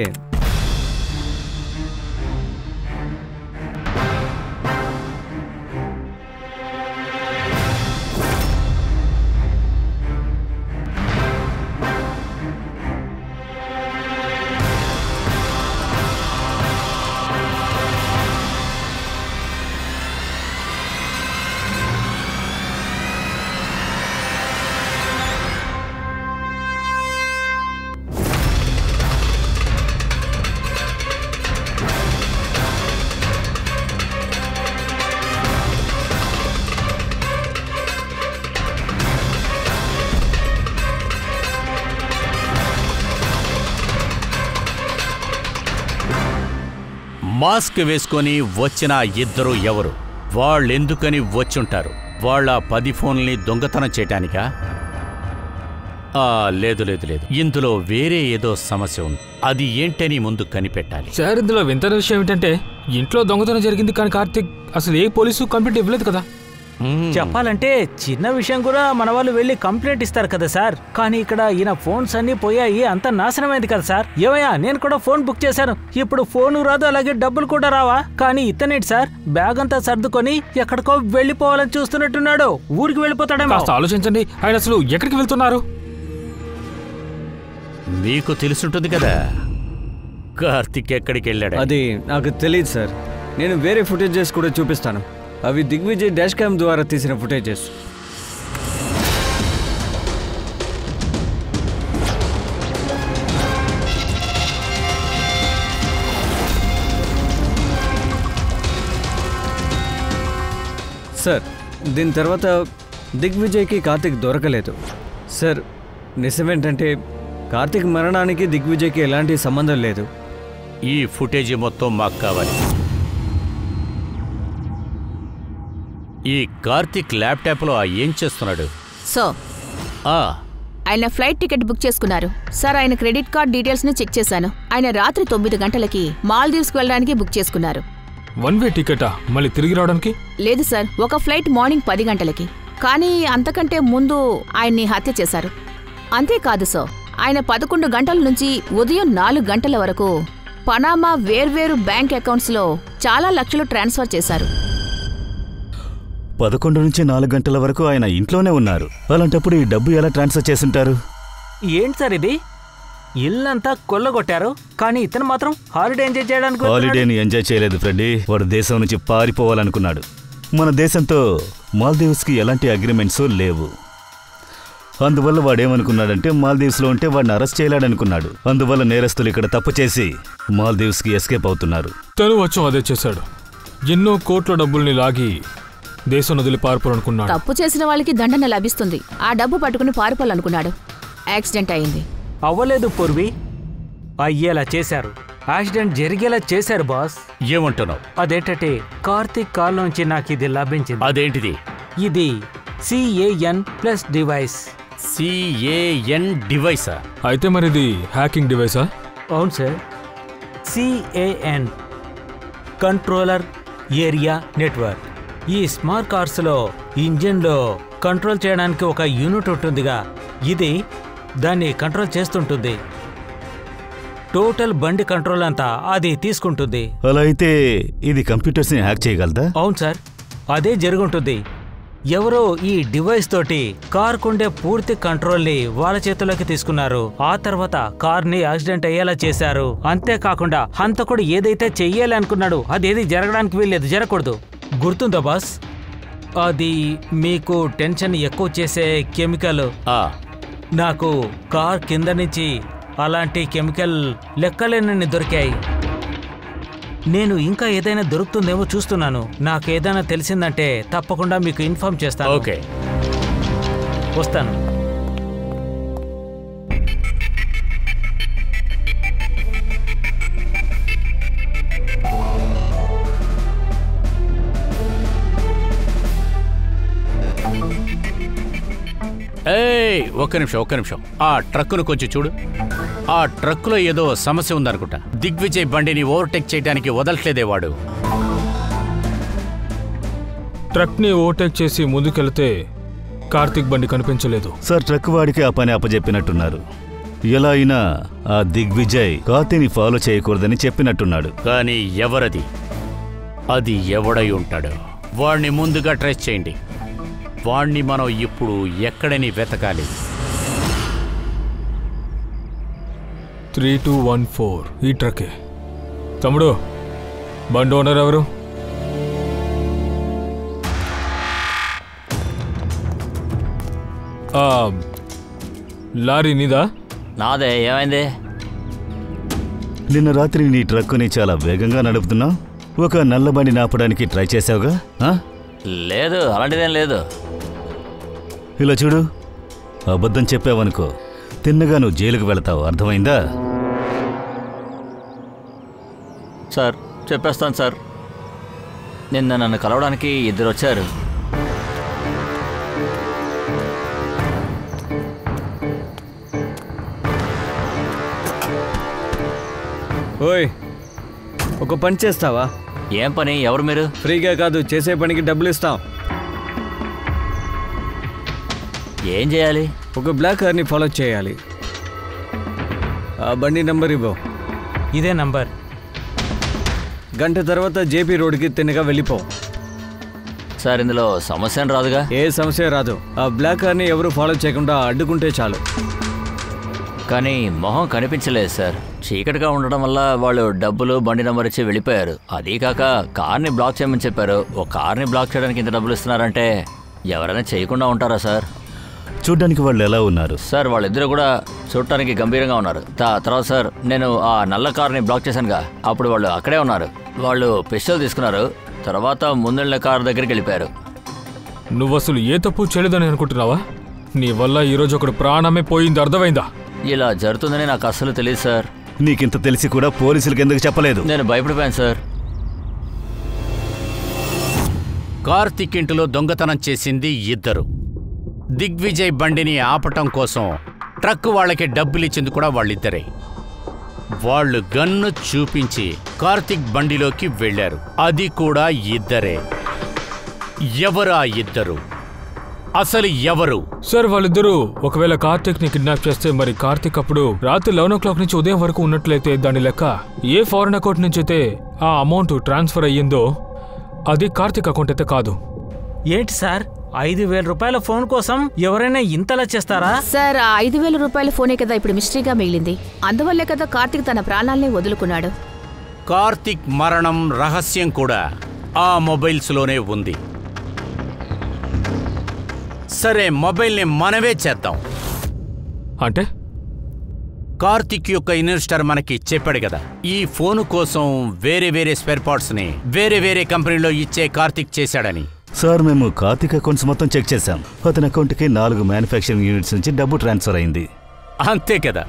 మాస్క్ వేసుకొని వచ్చిన ఇద్దరు ఎవరు? వాళ్ళెందుకని వచ్చుంటారు? వాళ్ళ 10 ఫోన్లని దొంగతనం చేయటానికా? లేదు లేదు లేదు, ఇందులో వేరే ఏదో సమస్య ఉంది. అది ఏంటని ముందు కనిపెట్టాలి. సార్, ఇందులో వింతన విషయం ఏంటంటే ఇంట్లో దొంగతనం జరిగింది, కానీ కార్తిక్ అసలు ఏ పోలీసు కంప్లైంట్ ఇవ్వలేదు కదా. చెప్పాలంటే చిన్న విషయం కూడా మన వాళ్ళు వెళ్ళి కంప్లైంట్ ఇస్తారు కదా సార్. కానీ ఇక్కడ ఈయన ఫోన్స్ అన్ని పోయాయి, అంత నాశనమైంది కదా సార్. ఏమయ్యా, నేను కూడా ఫోన్ బుక్ చేశాను. ఇప్పుడు ఫోను రాదు, అలాగే డబ్బులు కూడా రావా? కానీ ఇతనేంటి సార్, బ్యాగ్ అంతా సర్దుకొని ఎక్కడికో వెళ్ళిపోవాలని చూస్తున్నట్టున్నాడు. ఊరికి వెళ్ళిపోతాడేమో. కాస్త ఆలోచించండి, ఆయన అసలు ఎక్కడికి వెళ్తున్నారు? మీకు తెలుసుంటుంది కదా కార్తిక్ ఎక్కడికి వెళ్ళాడు. అది నాకు తెలియదు సార్. నేను వేరే ఫుటేజెస్ కూడా చూపిస్తాను. అవి దిగ్విజయ్ డాష్ క్యామ్ ద్వారా తీసిన ఫుటేజెస్. సార్, దీని తర్వాత దిగ్విజయ్కి కార్తిక్ దొరకలేదు. సార్, నిజమేంటంటే కార్తిక్ మరణానికి దిగ్విజయ్కి ఎలాంటి సంబంధం లేదు. ఈ ఫుటేజ్ మొత్తం మాకు కావాలి. ఈ కార్తిక్ ల్యాప్టాప్లో ఏం చేస్తున్నాడు? సో ఆయన ఫ్లైట్ టికెట్ బుక్ చేసుకున్నారు సార్. ఆయన క్రెడిట్ కార్డ్ డీటెయిల్స్ ని చెక్ చేశాను. ఆయన రాత్రి 9 గంటలకి మాల్దీవ్స్కి వెళ్ళడానికి బుక్ చేసుకున్నారు. 1 వే టికెటా? మళ్ళీ తిరిగి రావడానికి? లేదు సార్, ఒక ఫ్లైట్ మార్నింగ్ 10 గంటలకి. కానీ అంతకంటే ముందు ఆయన్ని హత్య చేశారు. అంతేకాదు సార్, ఆయన 11 గంటల నుంచి ఉదయం 4 గంటల వరకు పనామా వేర్వేరు బ్యాంక్ అకౌంట్స్లో చాలా లక్షలు ట్రాన్స్ఫర్ చేశారు. 11 నుంచి 4 గంటల వరకు ఆయన ఇంట్లోనే ఉన్నారు. అలాంటప్పుడు ఈ డబ్బు ఎలా ట్రాన్స్ఫర్ చేసుంటారు? ఏంటి సార్ ఇది? ఇల్లంతా కొల్లగొట్టారు, కానీ ఇతను మాత్రం హాలిడే ఎంజాయ్ చేయడానికి. హాలిడేని ఎంజాయ్ చేయలేదు ఫ్రెండీ. వాడు దేశం నుంచి పారిపోవాలనుకున్నాడు. మన దేశంతో మాల్దీవ్స్కి ఎలాంటి అగ్రిమెంట్స్ లేవు. అందువల్ల వాడేమనుకున్నాడంటే మాల్దీవ్స్లో ఉంటే వాడిని అరెస్ట్ చేయలేడనుకున్నాడు. అందువల్ల నేరస్తులు ఇక్కడ తప్పు చేసి మాల్దీవ్స్కి ఎస్కేప్ అవుతున్నారు. తను వచ్చి అదే చేశాడు. ఎన్నో కోట్ల డబ్బుల్ని లాగి దేశం వదిలి పారిపోవాలనుకున్నాడు. తప్పు చేసిన వాళ్ళకి దండన లభిస్తుంది. ఆ డబ్బు పట్టుకుని పారిపోవాలనుకున్నాడు. యాక్సిడెంట్ అయింది. అవ్వలేదు పూర్వి, అయ్యేలా చేశారు. యాక్సిడెంట్ జరిగేలా చేశారు బాస్. ఏమంటున్నావు? అదేంటంటే కార్తిక్ కాల్ నుంచి నాకు ఇది లభించింది. అదేంటిది? ఇది CAN+ డివైస్. CAN డివైసా? అయితే మరి ఇది హ్యాకింగ్ డివైసా? అవును sir. CAN controller area network. ఈ స్మార్ట్ కార్స్లో ఇంజిన్లో కంట్రోల్ చేయడానికి ఒక యూనిట్ ఉంటుందిగా, ఇది దాన్ని కంట్రోల్ చేస్తుంటుంది. టోటల్ బండి కంట్రోల్ అంతా అది తీసుకుంటుంది. అలా అయితే ఇది కంప్యూటర్స్ని హ్యాక్ చేయగలదా? అవును సార్, అదే జరుగుంటుంది. ఎవరో ఈ డివైస్ తోటి కార్కుండే పూర్తి కంట్రోల్ని వాళ్ళ చేతుల్లోకి తీసుకున్నారు. ఆ తర్వాత కార్ని యాక్సిడెంట్ అయ్యేలా చేశారు. అంతేకాకుండా హంతకుడు ఏదైతే చెయ్యాలి అనుకున్నాడు అదేది జరగడానికి వీల్లేదు, జరగకూడదు. గుర్తుందా బాస్? అది మీకు టెన్షన్ ఎక్కువ చేసే కెమికల్. నాకు కార్ కింద నుంచి అలాంటి కెమికల్ లెక్కలేనన్ని దొరికాయి. నేను ఇంకా ఏదైనా దొరుకుతుందేమో చూస్తున్నాను. నాకు ఏదైనా తెలిసిందంటే తప్పకుండా మీకు ఇన్ఫార్మ్ చేస్తాను. ఓకే, వస్తాను. ఒక్క నిమిషం. ఆ ట్రక్కును కొంచెం చూడు. ఆ ట్రక్కులో ఏదో సమస్య ఉందనుకుంటా. దిగ్విజయ్ బండిని ఓవర్టేక్ చేయడానికి వదలట్లేదే వాడు. ట్రక్ని ఓవర్టేక్ చేసి ముందుకెళ్తే కార్తిక్ బండి కనిపించలేదు. సార్ ట్రక్ వాడికి ఆ పని అప్పచెప్పినట్టున్నారు. ఎలా అయినా ఆ దిగ్విజయ్ కార్తీని ఫాలో చేయకూడదని చెప్పినట్టున్నాడు. కానీ ఎవరది? అది ఎవడై ఉంటాడు? వాణ్ణి ముందుగా ట్రేస్ చేయండి. వాణ్ణి మనం ఇప్పుడు ఎక్కడని వెతకాలి? 3214 ఈ ట్రక్కే. తమ్ముడు, బండి ఓనర్ ఎవరు? లారీ నీదా? నాదే. ఏమైంది? నిన్న రాత్రి నీ ట్రక్కుని చాలా వేగంగా నడుపుతున్నావు. ఒక నల్ల బండి నాపడానికి ట్రై చేసావుగా? లేదు, అలాంటిదేం లేదు. ఇలా చూడు, అబద్ధం చెప్పావనుకో తిన్నగా నువ్వు జైలుకు వెళతావు. అర్థమైందా? సార్ చెప్పేస్తాను సార్. నిన్న నన్ను కలవడానికి 2 వచ్చారు. ఓయ్, ఒక పని చేస్తావా? ఏం పని? ఎవరు మీరు? ఫ్రీగా కాదు, చేసే పనికి డబ్బులు ఇస్తాం. ఏం చేయాలి? ఒక బ్లాక్ కార్ని ఫాలో చేయాలి. ఆ బండి నంబర్ ఇవ్వు. ఇదే నంబర్. గంట తర్వాత జేపీ రోడ్కి తిన్నగా వెళ్ళిపో. సార్ ఇందులో సమస్య రాదుగా? ఏ సమస్య రాదు. ఆ బ్లాక్ కార్ని ఎవరు ఫాలో చేయకుండా అడ్డుకుంటే చాలు. కానీ మొహం కనిపించలేదు సార్. చీకటిగా ఉండడం వల్ల వాళ్ళు డబ్బులు బండి నంబర్ ఇచ్చి వెళ్ళిపోయారు. అదీ కాక కార్ని బ్లాక్ చేయమని చెప్పారు. ఒక కార్ని బ్లాక్ చేయడానికి ఇంత డబ్బులు ఇస్తున్నారంటే ఎవరైనా చేయకుండా ఉంటారా సార్? చూడ్డానికి వాళ్ళు ఎలా ఉన్నారు? సార్ వాళ్ళిద్దరు కూడా చూడటానికి గంభీరంగా ఉన్నారు. తర్వాత సార్ నేను ఆ నల్ల కార్ని బ్లాక్ చేశానుగా, అప్పుడు వాళ్ళు అక్కడే ఉన్నారు. వాళ్ళు పిస్టల్ తీసుకున్నారు. తర్వాత ముందెళ్ళిన కార్ దగ్గరికి వెళ్ళిపోయారు. నువ్వు అసలు ఏ తప్పు చేయలేదని అనుకుంటున్నావా? నీ వల్ల ఈరోజు ఒకడు ప్రాణమే పోయింది. అర్థమైందా? ఇలా జరుగుతుందని నాకు అస్సలు తెలియదు సార్. నీకింత తెలిసి కూడా పోలీసులకు ఎందుకు చెప్పలేదు? నేను భయపడిపోయాను సార్. కార్తిక్ ఇంటిలో దొంగతనం చేసింది 2. దిగ్విజయ్ బండిని ఆపటం కోసం ట్రక్ వాళ్ళకి డబ్బులిచ్చింది కూడా వాళ్ళిద్దరే. వాళ్ళు గన్ను చూపించి కార్తిక్ బండిలోకి వెళ్లారు. అది కూడా 2. ఎవరు ఆ 2? అసలు ఎవరు? సార్ వాళ్ళిద్దరూ ఒకవేళ కార్తిక్ ని కిడ్నాప్ చేస్తే మరి కార్తిక్ అప్పుడు రాత్రి 11 o'clock నుంచి ఉదయం వరకు ఉన్నట్లయితే దాని లెక్క ఏ ఫారెన్ అకౌంట్ నుంచి అయితే ఆ అమౌంట్ ట్రాన్స్ఫర్ అయ్యిందో అది కార్తిక్ అకౌంట్ అయితే కాదు. ఏంటి సార్, 5,000 రూపాయల ఫోన్ కోసం ఎవరైనా ఇంతలా చేస్తారా? సార్ ఆ 5,000 రూపాయల ఫోనే కదా ఇప్పుడు మిస్టరీగా మిగిలింది. అందువల్లే కదా కార్తిక్ తన ప్రాణాలనే వదులుకున్నాడు. కార్తిక్ మరణం రహస్యం కూడా ఆ మొబైల్స్లోనే ఉంది. సరే, మొబైల్ని మనమే చేద్దాం. అంటే కార్తిక్ యొక్క ఇన్వెస్టర్ మనకి చెప్పాడు కదా, ఈ ఫోను కోసం వేరే స్పేర్ పార్ట్స్ని వేరే కంపెనీలో ఇచ్చే కార్తిక్ చేశాడని. సార్ మేము కార్తిక్ అకౌంట్స్ మొత్తం చెక్ చేశాం. అతని అకౌంట్కి 4 మ్యానుఫ్యాక్చరింగ్ యూనిట్స్ నుంచి డబ్బు ట్రాన్స్ఫర్ అయింది. అంతే కదా,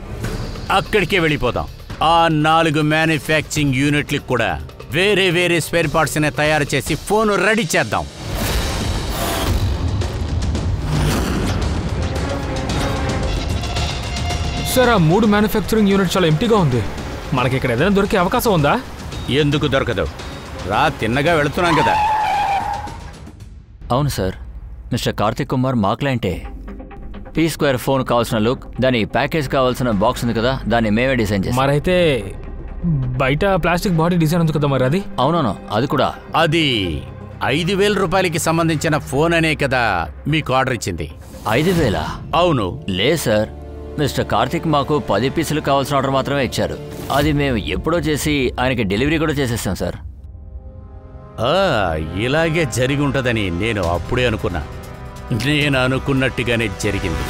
అక్కడికే వెళ్ళిపోదాం. ఆ 4 మ్యానుఫ్యాక్చరింగ్ యూనిట్లకు కూడా వేరే స్పేర్ పార్ట్స్ని తయారు చేసి ఫోన్ రెడీ చేద్దాం. సార్ ఆ 3 మ్యానుఫ్యాక్చరింగ్ యూనిట్ చాలా ఎంటీగా ఉంది. మనకి ఇక్కడ ఏదైనా దొరికే అవకాశం ఉందా? ఎందుకు దొరకదు? రా, తిన్నగా వెళుతున్నాం కదా. అవును సార్, మిస్టర్ కార్తిక్ కుమార్ మా క్లయింటే. P2 ఫోన్ కావాల్సిన లుక్, దాని ప్యాకేజ్ కావాల్సిన బాక్స్ ఉంది కదా, దాన్ని మేమే డిజైన్ చేస్తాం. మరైతే బయట ప్లాస్టిక్ బాడీ డిజైన్ ఉంది కదా, మరి అది? అవునవును, అది కూడా. అది 5,000 రూపాయలకి సంబంధించిన ఫోన్ అనే కదా మీకు ఆర్డర్ ఇచ్చింది. 5,000? అవును. లేదు సార్, మిస్టర్ కార్తిక్ మాకు 10 పీసులు కావాల్సిన ఆర్డర్ మాత్రమే ఇచ్చారు. అది మేము ఎప్పుడో చేసి ఆయనకి డెలివరీ కూడా చేసేసాం సార్. ఇలాగే జరిగి ఉంటుందని నేను అప్పుడే అనుకున్నా. నేను అనుకున్నట్టుగానే జరిగింది.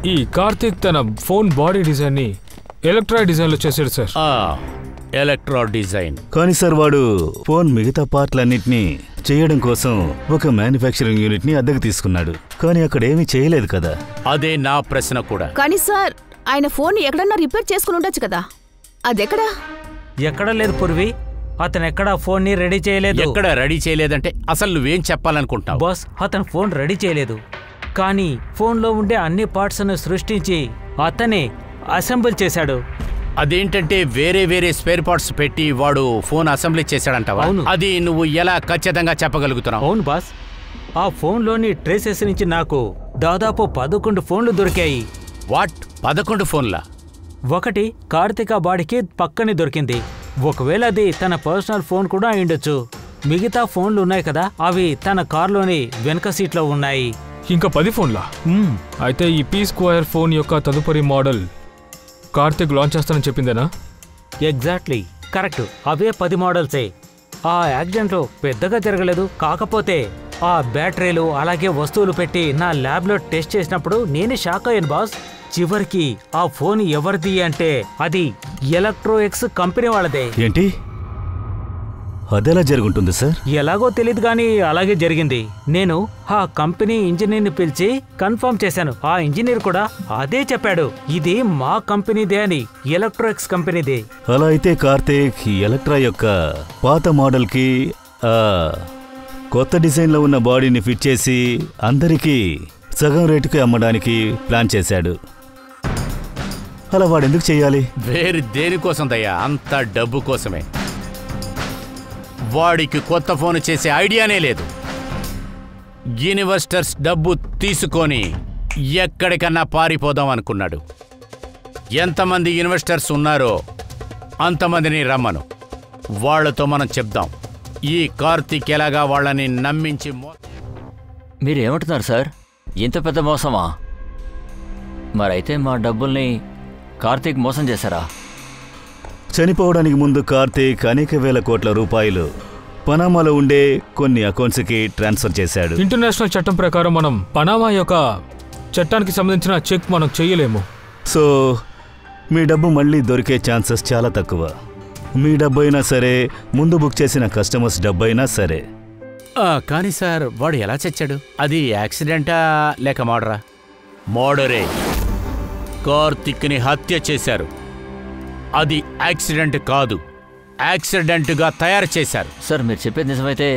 ఈ కార్తీక్ తన ఫోన్ బాడీ డిజైన్ని ఎలక్ట్రా డిజైన్లో చేశాడు సార్. ఎలక్ట్రా డిజైన్. కానీ సార్ వాడు ఫోన్ మిగతా పార్ట్లన్నింటినీ చేయడం కోసం ఒక మ్యానుఫ్యాక్చరింగ్ యూనిట్ ని అద్దెకు తీసుకున్నాడు. కానీ అక్కడ ఏమీ చేయలేదు కదా. అదే నా ప్రశ్న కూడా. కానీ సార్ ఆయన ఫోన్ ఎక్కడన్నా రిపేర్ చేసుకుని ఉండొచ్చు కదా, అదెక్కడా? ఎక్కడా లేదు పూర్వి. అతను ఎక్కడా ఫోన్ ని రెడీ చేయలేదు. ఎక్కడ రెడీ చేయలేదంటే అసలు నువ్వేం చెప్పాలనుకుంటున్నావు? బాస్, అతను ఫోన్ రెడీ చేయలేదు, కానీ ఫోన్లో ఉండే అన్ని పార్ట్స్ ను సృష్టించి అతనే అసెంబుల్ చేశాడు. అదేంటంటే వేరే వేరే స్పేర్ పార్ట్స్ పెట్టి వాడు ఫోన్ అసెంబ్లీ చేశాడంటావా? అవును. అది నువ్వు ఎలా ఖచ్చితంగా చెప్పగలుగుతున్నావు? అవును బాస్, ఆ ఫోన్లోని ట్రేసెస్ నుంచి నాకు దాదాపు 11 ఫోన్లు దొరికాయి. వాట్? 11 ఫోన్లా? ఒకటి కార్తిక బాడీకి పక్కనే దొరికింది. ఒకవేళ అది తన పర్సనల్ ఫోన్ కూడా అయిండొచ్చు. మిగతా ఫోన్లు ఉన్నాయి కదా, అవి తన కార్లోని వెనక సీట్లో ఉన్నాయి. ఇంకా 10 ఫోన్లా? అయితే ఈ పీ స్క్వేర్ ఫోన్ యొక్క తదుపరి మోడల్ కార్తిక్ లాంచ్ చేస్తానని చెప్పిందేనా? Exactly correct. అవే 10 మోడల్సే. ఆ యాక్సిడెంట్లో పెద్దగా జరగలేదు. కాకపోతే ఆ బ్యాటరీలు అలాగే వస్తువులు పెట్టి నా ల్యాబ్లో టెస్ట్ చేసినప్పుడు నేనే షాక్ అయ్యాను బాస్. చివరికి ఆ ఫోన్ ఎవరిది అంటే అది ఎలక్ట్రో ఎక్స్ కంపెనీ వాళ్ళదే. ఏంటి? అదెలా జరుగుంటుంది సార్? ఎలాగో తెలియదు కానీ అలాగే జరిగింది. నేను ఆ కంపెనీ ఇంజనీర్ని పిలిచి కన్ఫర్మ్ చేశాను. ఆ ఇంజనీర్ కూడా అదే చెప్పాడు, ఇది మా కంపెనీదే అని, ఎలక్ట్రో ఎక్స్ కంపెనీదే. అలా అయితే కార్తీక్ ఎలక్ట్రా యొక్క పాత మోడల్కి కొత్త డిజైన్లో ఉన్న బాడీని ఫిట్ చేసి అందరికీ సగం రేటుకి అమ్మడానికి ప్లాన్ చేశాడు. అలా వాడెందుకు చెయ్యాలి? వేరే దేనికోసం దయ్యా? అంత డబ్బు కోసమే. వాడికి కొత్త ఫోన్ చేసే ఐడియానే లేదు. ఇన్వెస్టర్స్ డబ్బు తీసుకొని ఎక్కడికన్నా పారిపోదాం అనుకున్నాడు. ఎంతమంది ఇన్వెస్టర్స్ ఉన్నారో అంతమందిని రమ్మను, వాళ్లతో మనం చెప్దాం ఈ కార్తీక్ ఎలాగా వాళ్ళని నమ్మించి. మీరేమంటున్నారు సార్? ఇంత పెద్ద మోసమా? మరైతే మా డబ్బుల్ని కార్తీక్ మోసం చేశారా? చనిపోవడానికి ముందు కార్తీక్ అనేక వేల కోట్ల రూపాయలు పనామాలో ఉండే కొన్ని అకౌంట్స్కి ట్రాన్స్ఫర్ చేశాడు. ఇంటర్నేషనల్ చట్టం ప్రకారం మనం పనామా యొక్క చట్టానికి సంబంధించిన చెక్ మనం చేయలేము. సో మీ డబ్బు మళ్ళీ దొరికే ఛాన్సెస్ చాలా తక్కువ. మీ డబ్బు అయినా సరే, ముందు బుక్ చేసిన కస్టమర్స్ డబ్బు అయినా సరే. కానీ సార్ వాడు ఎలా చచ్చాడు? అది యాక్సిడెంటా లేక మర్డరా? మర్డరే. కార్తిక్ని హత్య చేశారు. అది యాక్సిడెంట్ కాదు, యాక్సిడెంట్గా తయారు చేశారు. సార్ మీరు చెప్పేది నిజమైతే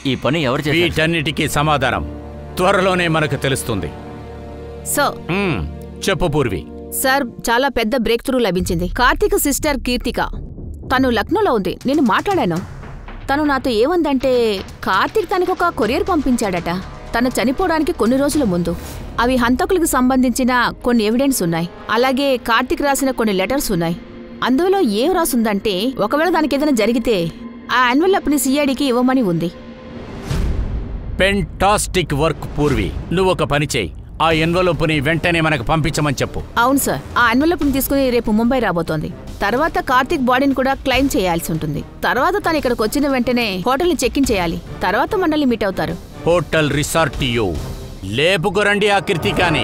ఈ పని ఎవరు చేశారు? వీటన్నిటికీ సమాధానం త్వరలోనే మనకు తెలుస్తుంది. సార్ చెప్పు పూర్వి. సార్ చాలా పెద్ద బ్రేక్ త్రూ లభించింది. కార్తీక్ సిస్టర్ కీర్తిక, తను లక్నోలో ఉంది. నేను మాట్లాడాను. తను నాతో ఏమందంటే కార్తీక్ తనకొక కొరియర్ పంపించాడట తను చనిపోవడానికి కొన్ని రోజుల ముందు. అవి హంతకులకు సంబంధించిన కొన్ని ఎవిడెన్స్ ఉన్నాయి. అలాగే కార్తీక్ రాసిన కొన్ని లెటర్స్ ఉన్నాయి. అందులో ఏం రాసుందంటే ఒకవేళ దానికి ఏదైనా జరిగితే ఆ ఎన్వెలప్ని సిఐడికి ఇవ్వమని ఉంది. Fantastic work Purvi. నువ్వు ఒక పని చేయి, ఆ ఎన్వెలప్ని వెంటనే మనకు పంపించమని చెప్పు. అవును సార్, ఆ ఎన్వెలప్ని తీసుకుని రేపు ముంబై రాబోతోంది. తర్వాత కార్తీక్ బాడీని కూడా క్లెయిమ్ చేయాల్సి ఉంటుంది. తర్వాత తను ఇక్కడికి వచ్చిన వెంటనే హోటల్ని చెక్ ఇన్ చేయాలి. తర్వాత మనల్ని మీట్ అవుతారు. హోటల్ రిసార్టియో లేపుకు రండి ఆ కీర్తికాని.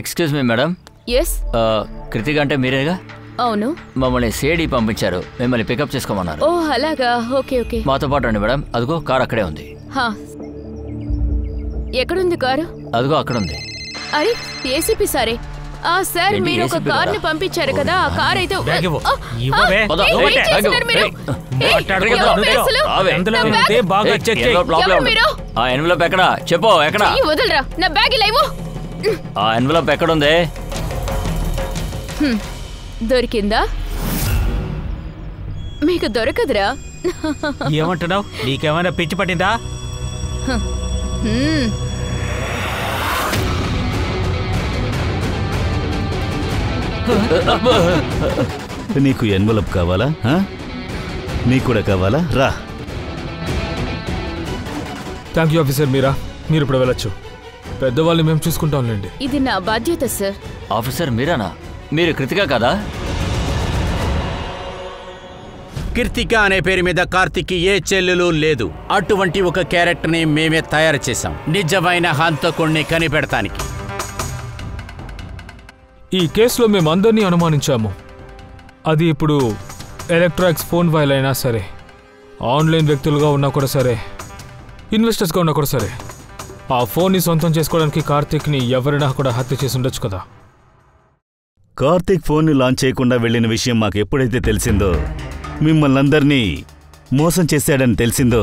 Excuse me madam. Yes. Krithika అంటే మీరేగా? అవును. మమ్మల్ని సిఐడి పంపించారు, మిమ్మల్ని పికప్ చేసుకోమన్నారు. ఓ అలాగా, ఓకే ఓకే. మాతో పాటు రండి మేడం. అదిగో కార్ అక్కడే ఉంది. ఎక్కడుంది కారు? అదిగో అక్కడ ఉంది. అరే ఏసీపీ సారే. సార్ ఏంటి మీరు ఒక ACP కార్ ని కదా? పంపించారు కదా, ఆ కార్ అయితే బ్యాగ్ ఇవ్వు. ఇవ్వవే. పద, ఏం ఇవ్వండి. చేస్తున్నారు మీరు? మాట్లాడకూడదు, ఎవరు నుంచో. అసలు? రావే. అందులో నా ఉంటే బ్యాగ్. బాగా చెక్ చేయి. ఎవరు మీరు? ఆ ఎన్వలప్ ఎక్కడ? చెప్పు ఎక్కడ? చెయ్యి వదలరా, నా బ్యాగ్ ఇలా ఇవ్వు. ఆ ఎన్వలప్ ఎక్కడుంది? దొరికిందా? మీకు దొరకదురా. ఏమంటున్నావు? నీకేమైనా పిచ్చి పట్టిందా? నీకు ఎన్వలప్ కావాలా? నీకు కూడా కావాలా? రా. థ్యాంక్ యూ ఆఫీసర్ మీరా. మీరు ఇప్పుడు వెళ్ళొచ్చు. పెద్దవాళ్ళు మేము చూసుకుంటాంలేండి. ఇది నా బాధ్యత సార్. ఆఫీసర్ మీరానా? మీరు కృతిక కదా? కీర్తిక అనే పేరు మీద కార్తిక్కి ఏ చెల్లెలు లేదు. అటువంటి ఒక క్యారెక్టర్ని మేమే తయారు చేశాం నిజమైన హంతకుణ్ణి కనిపెడతానికి. ఈ కేసులో మేమందరినీ అనుమానించాము. అది ఇప్పుడు ఎలక్ట్రానిక్స్ ఫోన్ వైల్ అయినా సరే, ఆన్లైన్ వ్యక్తులుగా ఉన్నా కూడా సరే, ఇన్వెస్టర్స్గా ఉన్నా కూడా సరే, ఆ ఫోన్ని సొంతం చేసుకోవడానికి కార్తిక్ని ఎవరైనా కూడా హత్య చేసి ఉండొచ్చు కదా. కార్తిక్ ఫోన్ని లాంచ్ చేయకుండా వెళ్ళిన విషయం మాకు ఎప్పుడైతే తెలిసిందో, మిమ్మల్ని అందరినీ మోసం చేశాడని తెలిసిందో,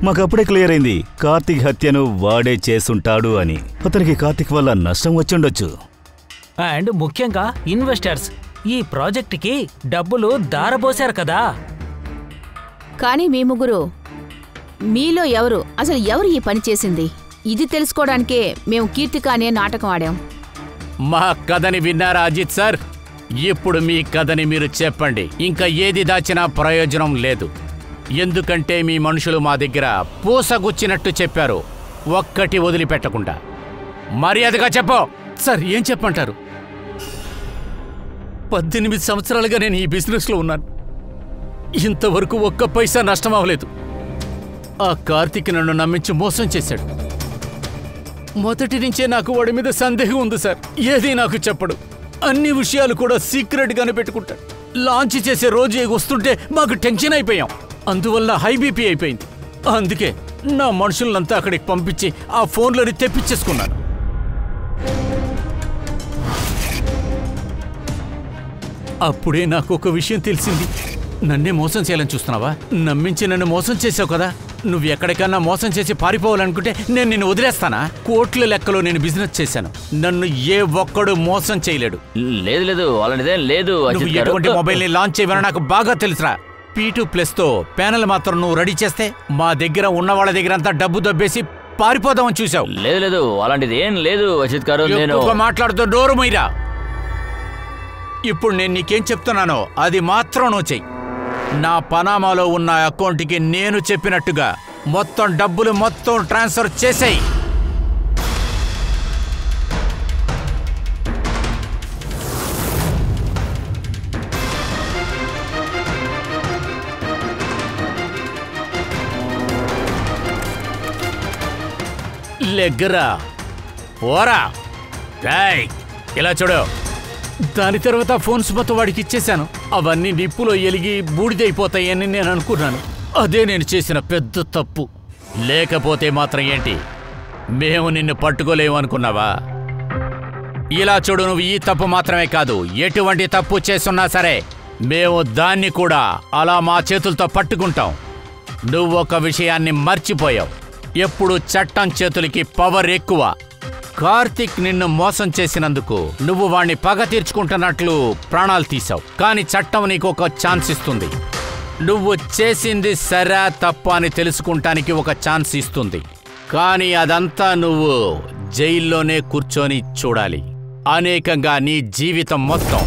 మాకు అప్పుడే క్లియర్ అయింది కార్తిక్ హత్యను వాడే చేసుంటాడు అని. అతనికి కార్తిక్ వల్ల నష్టం వచ్చుండొచ్చు. అండ్ ముఖ్యంగా ఇన్వెస్టర్స్ ఈ ప్రాజెక్టుకి డబ్బులు దారబోశారు కదా. కానీ మీ ముగ్గురు, మీలో అసలు ఎవరు ఈ పని చేసింది ఇది తెలుసుకోవడానికే మేము కీర్తిక అనే నాటకం ఆడాం. మా కథని విన్నారా అజిత్ సార్? ఇప్పుడు మీ కథని మీరు చెప్పండి. ఇంకా ఏది దాచినా ప్రయోజనం లేదు. ఎందుకంటే మీ మనుషులు మా దగ్గర పూసగుచ్చినట్టు చెప్పారు, ఒక్కటి వదిలిపెట్టకుండా. మర్యాదగా చెప్పు. సార్ ఏం చెప్పంటారు? 18 సంవత్సరాలుగా నేను ఈ బిజినెస్లో ఉన్నాను. ఇంతవరకు ఒక్క పైసా నష్టం అవ్వలేదు. ఆ కార్తిక్ నన్ను నమ్మించి మోసం చేశాడు. మొదటి నుంచే నాకు వాడి మీద సందేహం ఉంది సార్. ఏది నాకు చెప్పడు. అన్ని విషయాలు కూడా సీక్రెట్గానే పెట్టుకుంటాడు. లాంచ్ చేసే రోజు వస్తుంటే మాకు టెన్షన్ అయిపోయాం. అందువల్ల హై బీపీ అయిపోయింది. అందుకే నా మనుషులంతా అక్కడికి పంపించి ఆ ఫోన్లని తెప్పించేసుకున్నాను. అప్పుడే నాకు ఒక విషయం తెలిసింది. నన్నే మోసం చేయాలని చూస్తున్నావా? నమ్మించి నన్ను మోసం చేసావు కదా. నువ్వు ఎక్కడికన్నా మోసం చేసి పారిపోవాలనుకుంటే నేను నిన్ను వదిలేస్తానా? కోట్ల లెక్కలో నేను బిజినెస్ చేశాను. నన్ను ఏ ఒక్కడు మోసం చేయలేడు. లేదు అలాంటిదేం లేదు. నువ్వు ఎటువంటి మొబైల్ని లాంచ్ చేయవని నాకు బాగా తెలుసురా. P2+తో ప్యానెల్ మాత్రం నువ్వు రెడీ చేస్తే మా దగ్గర ఉన్న వాళ్ళ దగ్గర అంతా డబ్బు దబ్బేసి పారిపోదామని చూసావు. లేదు అలాంటిది ఏం లేదు అజిత్ గారు. నేను మాట్లాడుతూ డోరు మీరా. ఇప్పుడు నేను నీకేం చెప్తున్నానో అది మాత్రం నువ్వు చెయ్యి. నా పనామాలో ఉన్న అకౌంట్కి నేను చెప్పినట్టుగా మొత్తం డబ్బులు మొత్తం ట్రాన్స్ఫర్ చేసేయి. లెగ్గరా ఓరా. ఇలా చూడు. దాని తర్వాత ఫోన్స్ మొత్తం వాడికి ఇచ్చేశాను. అవన్నీ నిప్పులో ఎలిగి బూడిదైపోతాయని నేను అనుకున్నాను. అదే నేను చేసిన పెద్ద తప్పు. లేకపోతే మాత్రం ఏంటి, మేము నిన్ను పట్టుకోలేము అనుకున్నావా? ఇలా చూడు, నువ్వు ఈ తప్పు మాత్రమే కాదు, ఎటువంటి తప్పు చేస్తున్నా సరే మేము దాన్ని కూడా అలా మా చేతులతో పట్టుకుంటాం. నువ్వు ఒక విషయాన్ని మర్చిపోయావు. ఎప్పుడు చట్టం చేతులకి పవర్ ఎక్కువ. కార్తిక్ నిన్ను మోసం చేసినందుకు నువ్వు వాణ్ణి పగ తీర్చుకుంటున్నట్లు ప్రాణాలు తీసావు. కానీ చట్టం నీకు ఒక ఛాన్స్ ఇస్తుంది. నువ్వు చేసింది సరా తప్ప అని తెలుసుకుంటానికి ఒక ఛాన్స్ ఇస్తుంది. కానీ అదంతా నువ్వు జైల్లోనే కూర్చొని చూడాలి. అనేకంగా నీ జీవితం మొత్తం.